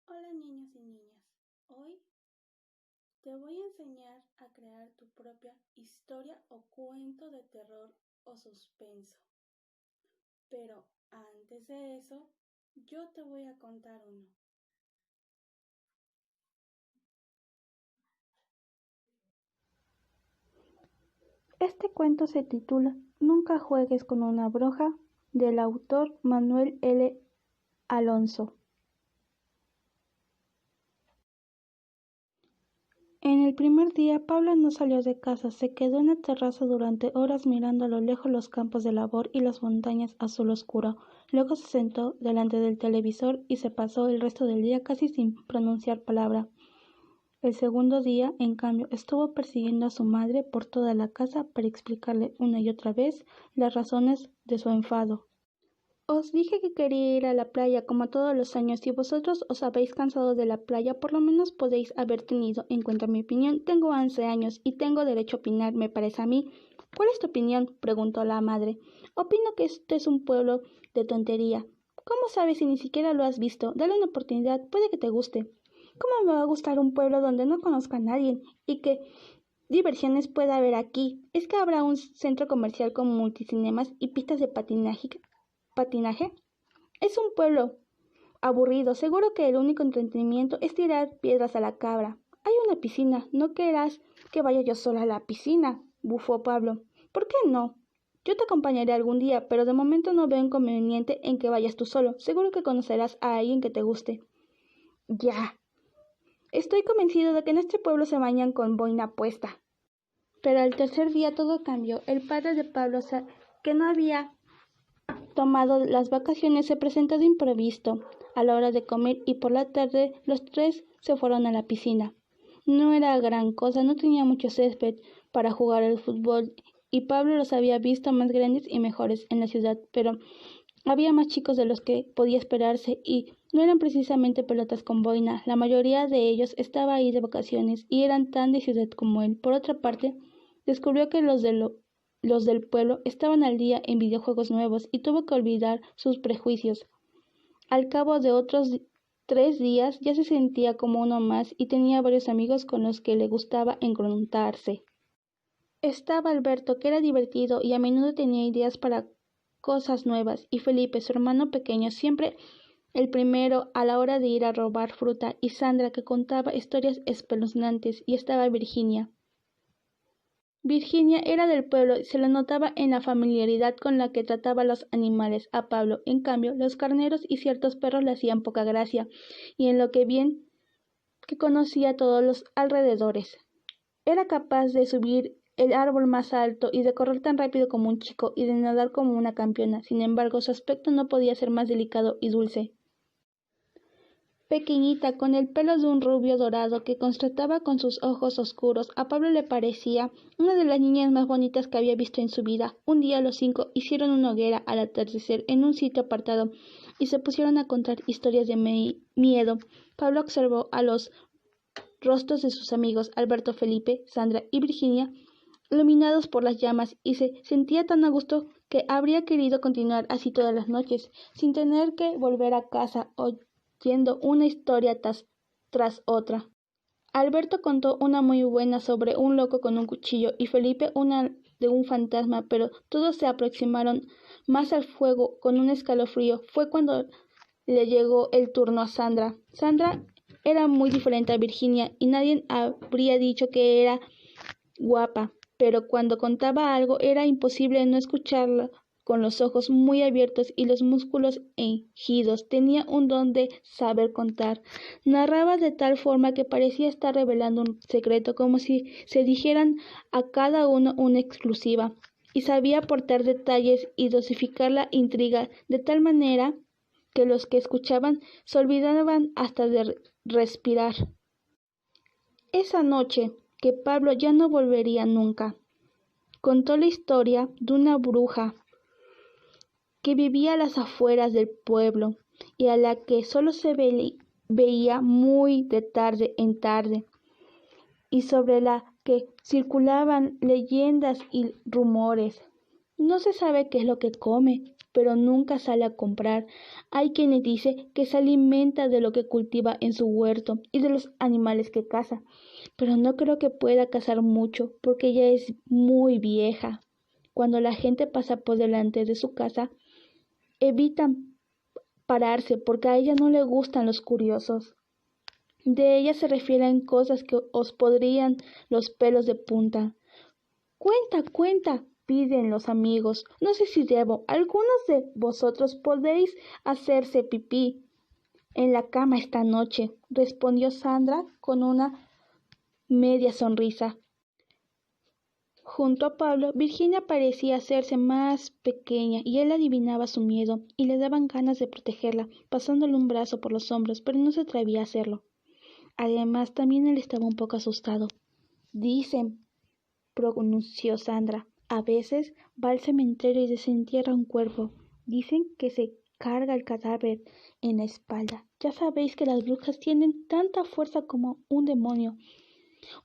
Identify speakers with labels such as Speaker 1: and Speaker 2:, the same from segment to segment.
Speaker 1: Hola niños y niñas, hoy te voy a enseñar a crear tu propia historia o cuento de terror o suspenso. Pero antes de eso, yo te voy a contar uno. Este cuento se titula Nunca juegues con una bruja, del autor Manuel L. Alonso. En el primer día, Pablo no salió de casa, se quedó en la terraza durante horas mirando a lo lejos los campos de labor y las montañas azul oscuro. Luego se sentó delante del televisor y se pasó el resto del día casi sin pronunciar palabra. El segundo día, en cambio, estuvo persiguiendo a su madre por toda la casa para explicarle una y otra vez las razones de su enfado. Os dije que quería ir a la playa como todos los años. Si vosotros os habéis cansado de la playa, por lo menos podéis haber tenido en cuenta mi opinión. Tengo 11 años y tengo derecho a opinar, me parece a mí. ¿Cuál es tu opinión?, preguntó la madre. Opino que este es un pueblo de tontería. ¿Cómo sabes si ni siquiera lo has visto? Dale una oportunidad, puede que te guste. ¿Cómo me va a gustar un pueblo donde no conozca a nadie? ¿Y qué diversiones puede haber aquí? ¿Es que habrá un centro comercial con multicinemas y pistas de patinaje? Es un pueblo aburrido. Seguro que el único entretenimiento es tirar piedras a la cabra. Hay una piscina. ¿No querrás que vaya yo sola a la piscina?, bufó Pablo. ¿Por qué no? Yo te acompañaré algún día, pero de momento no veo inconveniente en que vayas tú solo. Seguro que conocerás a alguien que te guste. Ya. Estoy convencido de que en este pueblo se bañan con boina puesta. Pero al tercer día todo cambió. El padre de Pablo, que no había tomado las vacaciones, se presentó de improviso a la hora de comer y por la tarde los tres se fueron a la piscina. No era gran cosa, no tenía mucho césped para jugar al fútbol y Pablo los había visto más grandes y mejores en la ciudad, pero había más chicos de los que podía esperarse y no eran precisamente pelotas con boina. La mayoría de ellos estaba ahí de vacaciones y eran tan de ciudad como él. Por otra parte, descubrió que los del pueblo estaban al día en videojuegos nuevos y tuvo que olvidar sus prejuicios. Al cabo de otros 3 días ya se sentía como uno más y tenía varios amigos con los que le gustaba encontrarse. Estaba Alberto, que era divertido y a menudo tenía ideas para cosas nuevas, y Felipe, su hermano pequeño, siempre el primero a la hora de ir a robar fruta, y Sandra, que contaba historias espeluznantes, y estaba Virginia. Virginia era del pueblo y se lo notaba en la familiaridad con la que trataba a los animales. A Pablo, en cambio, los carneros y ciertos perros le hacían poca gracia, y en lo que bien que conocía todos los alrededores. Era capaz de subir el árbol más alto y de correr tan rápido como un chico y de nadar como una campeona. Sin embargo, su aspecto no podía ser más delicado y dulce. Pequeñita, con el pelo de un rubio dorado que contrastaba con sus ojos oscuros, a Pablo le parecía una de las niñas más bonitas que había visto en su vida. Un día los 5 hicieron una hoguera al atardecer en un sitio apartado y se pusieron a contar historias de miedo. Pablo observó a los rostros de sus amigos Alberto, Felipe, Sandra y Virginia iluminados por las llamas, y se sentía tan a gusto que habría querido continuar así todas las noches, sin tener que volver a casa oyendo una historia tras otra. Alberto contó una muy buena sobre un loco con un cuchillo y Felipe una de un fantasma, pero todos se aproximaron más al fuego con un escalofrío. Fue cuando le llegó el turno a Sandra. Sandra era muy diferente a Virginia y nadie habría dicho que era guapa, pero cuando contaba algo era imposible no escucharla con los ojos muy abiertos y los músculos henchidos. Tenía un don de saber contar. Narraba de tal forma que parecía estar revelando un secreto, como si se dijeran a cada uno una exclusiva, y sabía aportar detalles y dosificar la intriga de tal manera que los que escuchaban se olvidaban hasta de respirar. Esa noche, que Pablo ya no volvería nunca, contó la historia de una bruja que vivía a las afueras del pueblo y a la que solo se veía muy de tarde en tarde, y sobre la que circulaban leyendas y rumores. No se sabe qué es lo que come, pero nunca sale a comprar. Hay quienes dicen que se alimenta de lo que cultiva en su huerto y de los animales que caza, pero no creo que pueda cazar mucho porque ella es muy vieja. Cuando la gente pasa por delante de su casa, evitan pararse porque a ella no le gustan los curiosos. De ella se refieren cosas que os podrían los pelos de punta. Cuenta, cuenta, piden los amigos. No sé si debo. Algunos de vosotros podéis hacerse pipí en la cama esta noche, respondió Sandra con una media sonrisa. Junto a Pablo, Virginia parecía hacerse más pequeña y él adivinaba su miedo y le daban ganas de protegerla, pasándole un brazo por los hombros, pero no se atrevía a hacerlo. Además, también él estaba un poco asustado. Dicen, pronunció Sandra, a veces va al cementerio y desentierra un cuerpo. Dicen que se carga el cadáver en la espalda. Ya sabéis que las brujas tienen tanta fuerza como un demonio.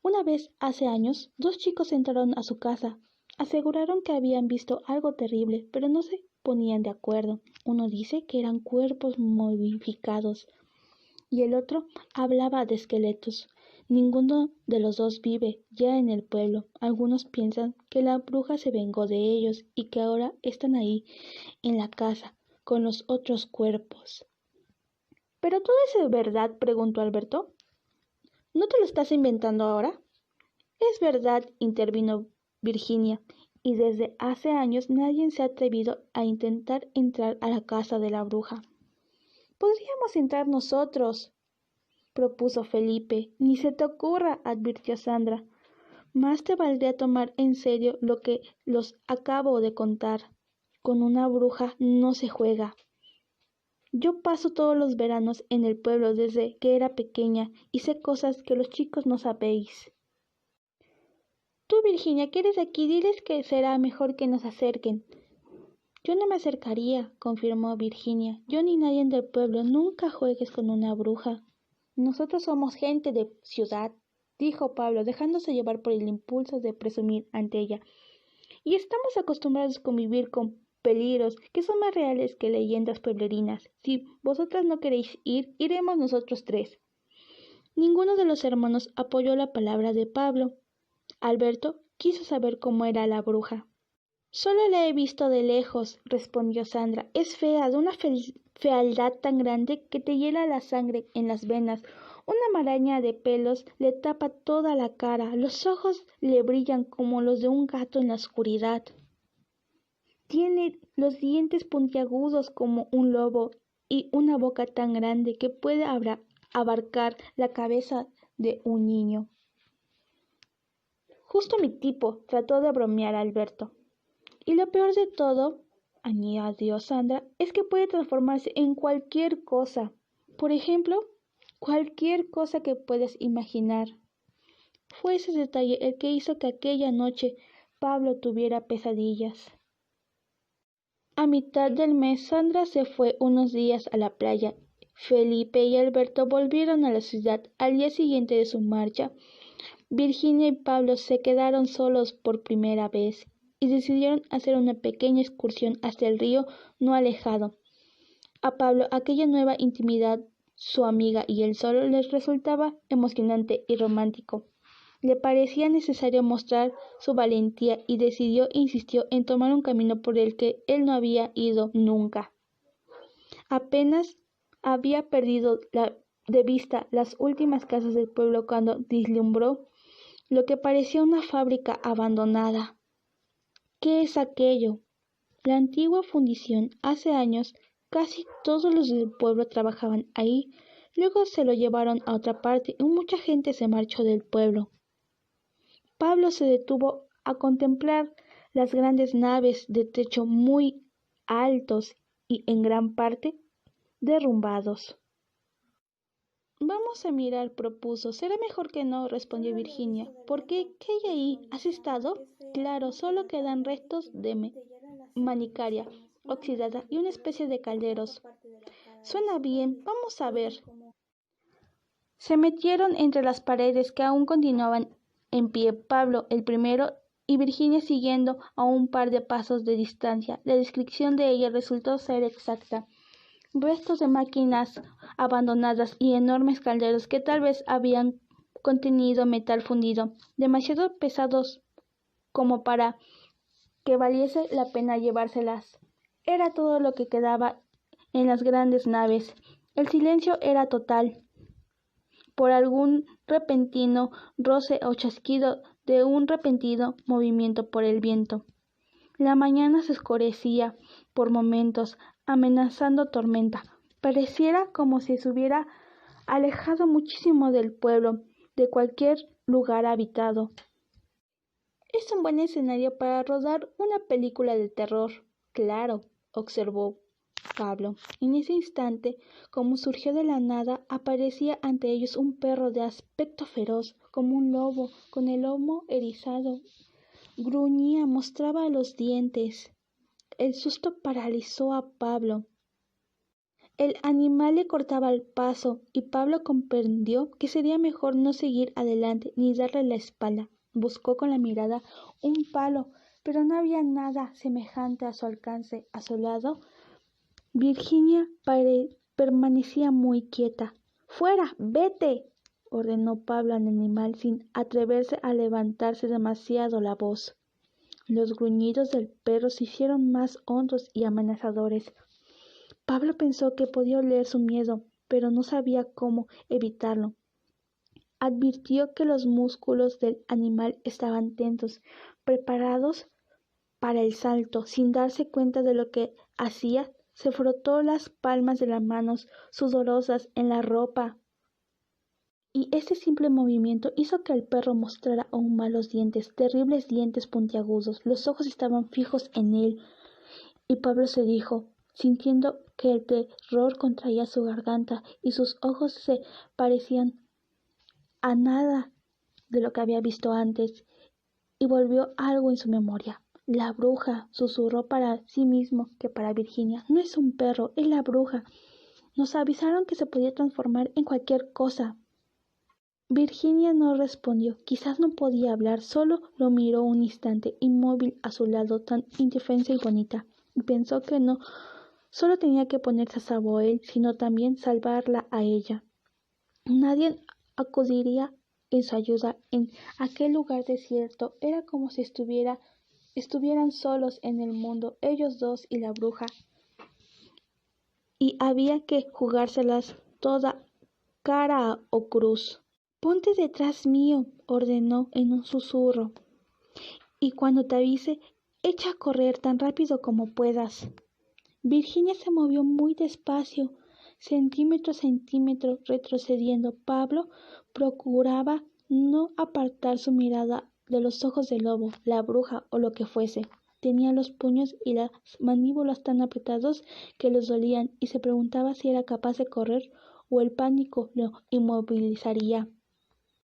Speaker 1: Una vez, hace años, dos chicos entraron a su casa. Aseguraron que habían visto algo terrible, pero no se ponían de acuerdo. Uno dice que eran cuerpos momificados y el otro hablaba de esqueletos. Ninguno de los dos vive ya en el pueblo. Algunos piensan que la bruja se vengó de ellos y que ahora están ahí, en la casa, con los otros cuerpos. ¿Pero todo eso es verdad?, preguntó Alberto. ¿No te lo estás inventando ahora? Es verdad, intervino Virginia, y desde hace años nadie se ha atrevido a intentar entrar a la casa de la bruja. Podríamos entrar nosotros, propuso Felipe. Ni se te ocurra, advirtió Sandra. Más te valdría tomar en serio lo que los acabo de contar. Con una bruja no se juega. Yo paso todos los veranos en el pueblo desde que era pequeña y sé cosas que los chicos no sabéis. Tú, Virginia, que eres de aquí, diles que será mejor que nos acerquen. Yo no me acercaría, confirmó Virginia. Yo ni nadie del pueblo. Nunca juegues con una bruja. Nosotros somos gente de ciudad, dijo Pablo, dejándose llevar por el impulso de presumir ante ella. Y estamos acostumbrados a convivir con peligros que son más reales que leyendas pueblerinas. Si vosotras no queréis ir, iremos nosotros tres. Ninguno de los hermanos apoyó la palabra de Pablo. Alberto quiso saber cómo era la bruja. Solo la he visto de lejos, respondió Sandra. Es fea, de una fealdad tan grande que te hiela la sangre en las venas. Una maraña de pelos le tapa toda la cara. Los ojos le brillan como los de un gato en la oscuridad. Tiene los dientes puntiagudos como un lobo y una boca tan grande que puede abarcar la cabeza de un niño. Justo mi tipo, trató de bromear Alberto. Y lo peor de todo, añadió Sandra, es que puede transformarse en cualquier cosa. Por ejemplo, cualquier cosa que puedas imaginar. Fue ese detalle el que hizo que aquella noche Pablo tuviera pesadillas. A mitad del mes, Sandra se fue unos días a la playa. Felipe y Alberto volvieron a la ciudad al día siguiente de su marcha. Virginia y Pablo se quedaron solos por primera vez y decidieron hacer una pequeña excursión hasta el río no alejado. A Pablo aquella nueva intimidad, su amiga y él solo, les resultaba emocionante y romántico. Le parecía necesario mostrar su valentía y insistió en tomar un camino por el que él no había ido nunca. Apenas había perdido de vista las últimas casas del pueblo cuando vislumbró lo que parecía una fábrica abandonada. ¿Qué es aquello? La antigua fundición. Hace años casi todos los del pueblo trabajaban ahí. Luego se lo llevaron a otra parte y mucha gente se marchó del pueblo. Pablo se detuvo a contemplar las grandes naves de techo muy altos y en gran parte derrumbados. Vamos a mirar, propuso. Será mejor que no, respondió Virginia. ¿Por qué? ¿Qué hay ahí? ¿Has estado? Claro, solo quedan restos de manicaria oxidada y una especie de calderos. Suena bien, vamos a ver. Se metieron entre las paredes que aún continuaban en pie. Pablo, el primero, y Virginia siguiendo a un par de pasos de distancia. La descripción de ella resultó ser exacta. Restos de máquinas abandonadas y enormes calderos que tal vez habían contenido metal fundido, demasiado pesados como para que valiese la pena llevárselas. Era todo lo que quedaba en las grandes naves. El silencio era total. Por algún repentino roce o chasquido de un repentino movimiento por el viento. La mañana se oscurecía por momentos, amenazando tormenta. Pareciera como si se hubiera alejado muchísimo del pueblo, de cualquier lugar habitado. Es un buen escenario para rodar una película de terror. Claro, observó Pablo. En ese instante, como surgió de la nada, aparecía ante ellos un perro de aspecto feroz, como un lobo, con el lomo erizado. Gruñía, mostraba los dientes. El susto paralizó a Pablo. El animal le cortaba el paso, y Pablo comprendió que sería mejor no seguir adelante ni darle la espalda. Buscó con la mirada un palo, pero no había nada semejante a su alcance. A su lado, Virginia permanecía muy quieta. ¡Fuera! ¡Vete!, ordenó Pablo al animal sin atreverse a levantarse demasiado la voz. Los gruñidos del perro se hicieron más hondos y amenazadores. Pablo pensó que podía oler su miedo, pero no sabía cómo evitarlo. Advirtió que los músculos del animal estaban tensos, preparados para el salto. Sin darse cuenta de lo que hacía, se frotó las palmas de las manos sudorosas en la ropa, y ese simple movimiento hizo que el perro mostrara aún más los dientes, terribles dientes puntiagudos. Los ojos estaban fijos en él, y Pablo se dijo, sintiendo que el terror contraía su garganta y sus ojos se parecían a nada de lo que había visto antes, y volvió algo en su memoria. La bruja, susurró para sí mismo que para Virginia. No es un perro, es la bruja. Nos avisaron que se podía transformar en cualquier cosa. Virginia no respondió. Quizás no podía hablar, solo lo miró un instante, inmóvil a su lado, tan indefensa y bonita, y pensó que no solo tenía que ponerse a salvo él, sino también salvarla a ella. Nadie acudiría en su ayuda en aquel lugar desierto. Era como si estuvieran solos en el mundo, ellos dos y la bruja, y había que jugárselas toda, cara o cruz. Ponte detrás mío, ordenó en un susurro, y cuando te avise, echa a correr tan rápido como puedas. Virginia se movió muy despacio, centímetro a centímetro, retrocediendo. Pablo procuraba no apartar su mirada de los ojos del lobo, la bruja o lo que fuese. Tenía los puños y las mandíbulas tan apretados que les dolían, y se preguntaba si era capaz de correr o el pánico lo inmovilizaría.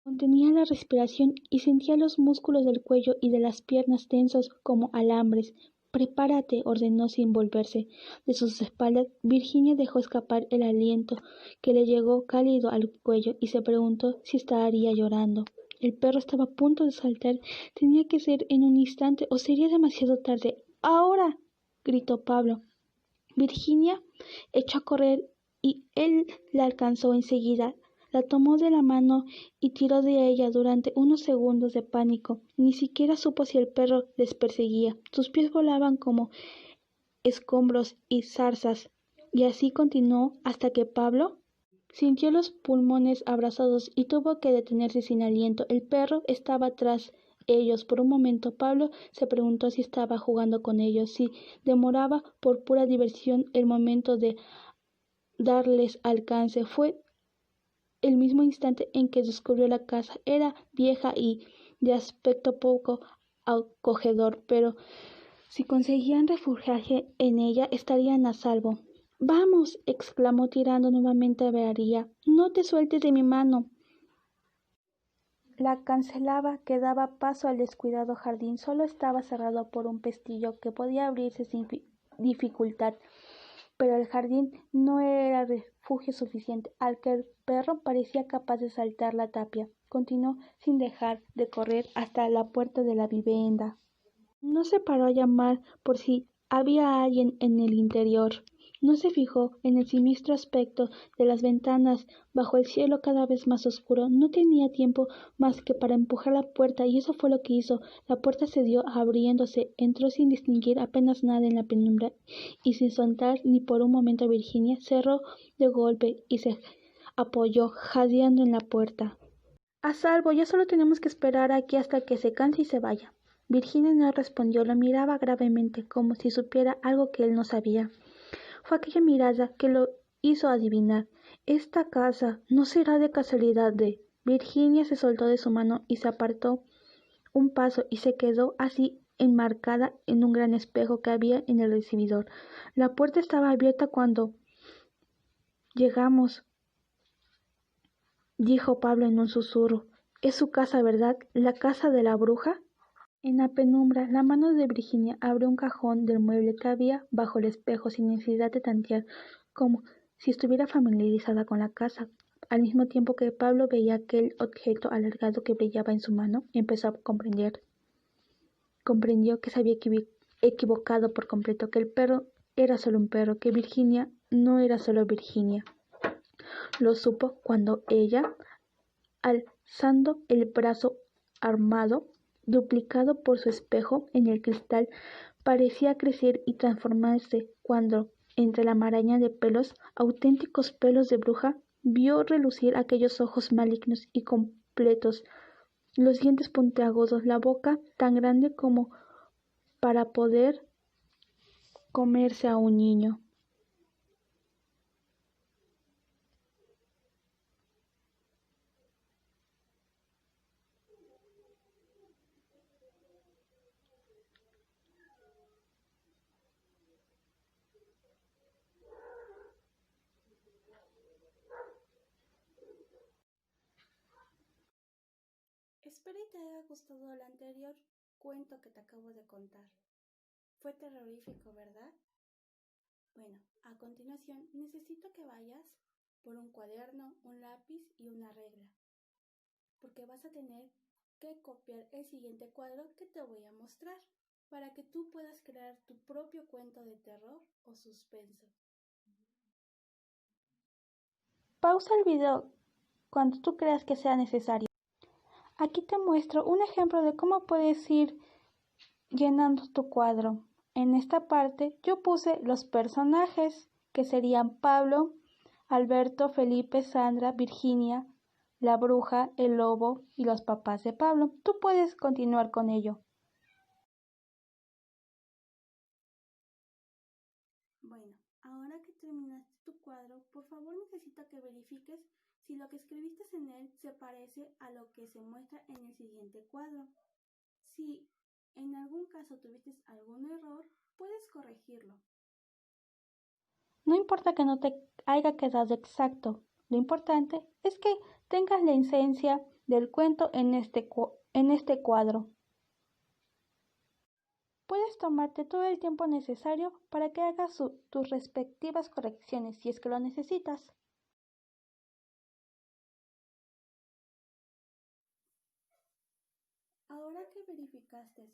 Speaker 1: Contenía la respiración y sentía los músculos del cuello y de las piernas tensos como alambres. «Prepárate», ordenó sin volverse. De sus espaldas, Virginia dejó escapar el aliento que le llegó cálido al cuello y se preguntó si estaría llorando. El perro estaba a punto de saltar. Tenía que ser en un instante o sería demasiado tarde. «¡Ahora!», gritó Pablo. Virginia echó a correr y él la alcanzó enseguida. La tomó de la mano y tiró de ella durante unos segundos de pánico. Ni siquiera supo si el perro les perseguía. Sus pies volaban como escombros y zarzas, y así continuó hasta que Pablo sintió los pulmones abrasados y tuvo que detenerse sin aliento. El perro estaba tras ellos. Por un momento Pablo se preguntó si estaba jugando con ellos, si demoraba por pura diversión el momento de darles alcance. Fue el mismo instante en que descubrió la casa. Era vieja y de aspecto poco acogedor, pero si conseguían refugiarse en ella, estarían a salvo. «¡Vamos!», exclamó tirando nuevamente a María. «No te sueltes de mi mano». La cancelaba que daba paso al descuidado jardín solo estaba cerrado por un pestillo que podía abrirse sin dificultad. pero el jardín no era refugio suficiente, al que el perro parecía capaz de saltar la tapia. Continuó sin dejar de correr hasta la puerta de la vivienda. No se paró a llamar por si había alguien en el interior. No se fijó en el siniestro aspecto de las ventanas bajo el cielo cada vez más oscuro. No tenía tiempo más que para empujar la puerta, y eso fue lo que hizo. La puerta cedió abriéndose. Entró sin distinguir apenas nada en la penumbra, y sin soltar ni por un momento a Virginia. Cerró de golpe y se apoyó, jadeando en la puerta. A salvo, ya solo tenemos que esperar aquí hasta que se canse y se vaya. Virginia no respondió, lo miraba gravemente, como si supiera algo que él no sabía. Fue aquella mirada que lo hizo adivinar. Esta casa no será de casualidad de... Virginia se soltó de su mano y se apartó un paso y se quedó así enmarcada en un gran espejo que había en el recibidor. La puerta estaba abierta cuando llegamos, dijo Pablo en un susurro. Es su casa, ¿verdad? ¿La casa de la bruja? En la penumbra, la mano de Virginia abrió un cajón del mueble que había bajo el espejo sin necesidad de tantear, como si estuviera familiarizada con la casa. Al mismo tiempo que Pablo veía aquel objeto alargado que brillaba en su mano, empezó a comprender. Comprendió que se había equivocado por completo, que el perro era solo un perro, que Virginia no era solo Virginia. Lo supo cuando ella, alzando el brazo armado, duplicado por su espejo en el cristal, parecía crecer y transformarse, cuando, entre la maraña de pelos, auténticos pelos de bruja, vio relucir aquellos ojos malignos y completos, los dientes puntiagudos, la boca tan grande como para poder comerse a un niño.
Speaker 2: Espero y te haya gustado el anterior cuento que te acabo de contar. Fue terrorífico, ¿verdad? Bueno, a continuación necesito que vayas por un cuaderno, un lápiz y una regla, porque vas a tener que copiar el siguiente cuadro que te voy a mostrar para que tú puedas crear tu propio cuento de terror o suspenso.
Speaker 1: Pausa el video cuando tú creas que sea necesario. Aquí te muestro un ejemplo de cómo puedes ir llenando tu cuadro. En esta parte yo puse los personajes, que serían Pablo, Alberto, Felipe, Sandra, Virginia, la bruja, el lobo y los papás de Pablo. Tú puedes continuar con ello.
Speaker 2: Bueno, ahora que terminaste tu cuadro, por favor necesito que verifiques si lo que escribiste en él se parece a lo que se muestra en el siguiente cuadro. Si en algún caso tuviste algún error, puedes corregirlo.
Speaker 1: No importa que no te haya quedado exacto, lo importante es que tengas la esencia del cuento en este cuadro. Puedes tomarte todo el tiempo necesario para que hagas tus respectivas correcciones si es que lo necesitas.
Speaker 2: Ahora que verificaste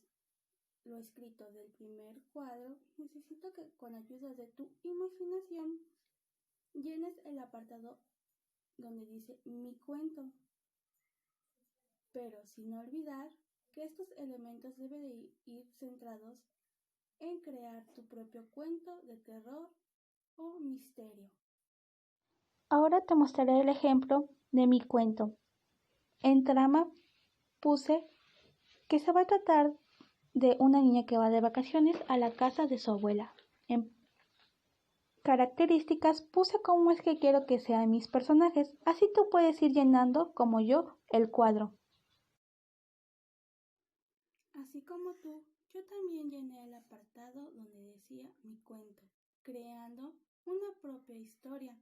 Speaker 2: lo escrito del primer cuadro, necesito que con ayuda de tu imaginación llenes el apartado donde dice mi cuento, pero sin olvidar que estos elementos deben de ir centrados en crear tu propio cuento de terror o misterio.
Speaker 1: Ahora te mostraré el ejemplo de mi cuento. En trama puse que se va a tratar de una niña que va de vacaciones a la casa de su abuela. En características puse cómo es que quiero que sean mis personajes, así tú puedes ir llenando, como yo, el cuadro.
Speaker 2: Así como tú, yo también llené el apartado donde decía mi cuento, creando una propia historia.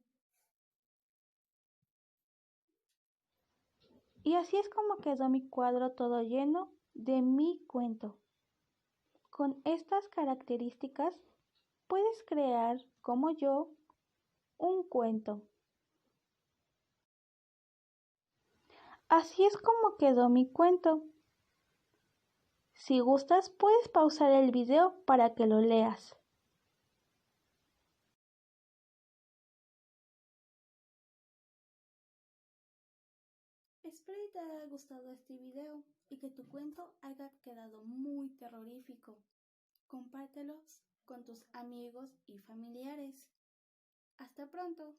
Speaker 1: Y así es como quedó mi cuadro todo lleno de mi cuento. Con estas características puedes crear, como yo, un cuento. Así es como quedó mi cuento. Si gustas, puedes pausar el video para que lo leas.
Speaker 2: Espero que te haya gustado este video y que tu cuento haya quedado muy terrorífico. Compártelos con tus amigos y familiares. Hasta pronto.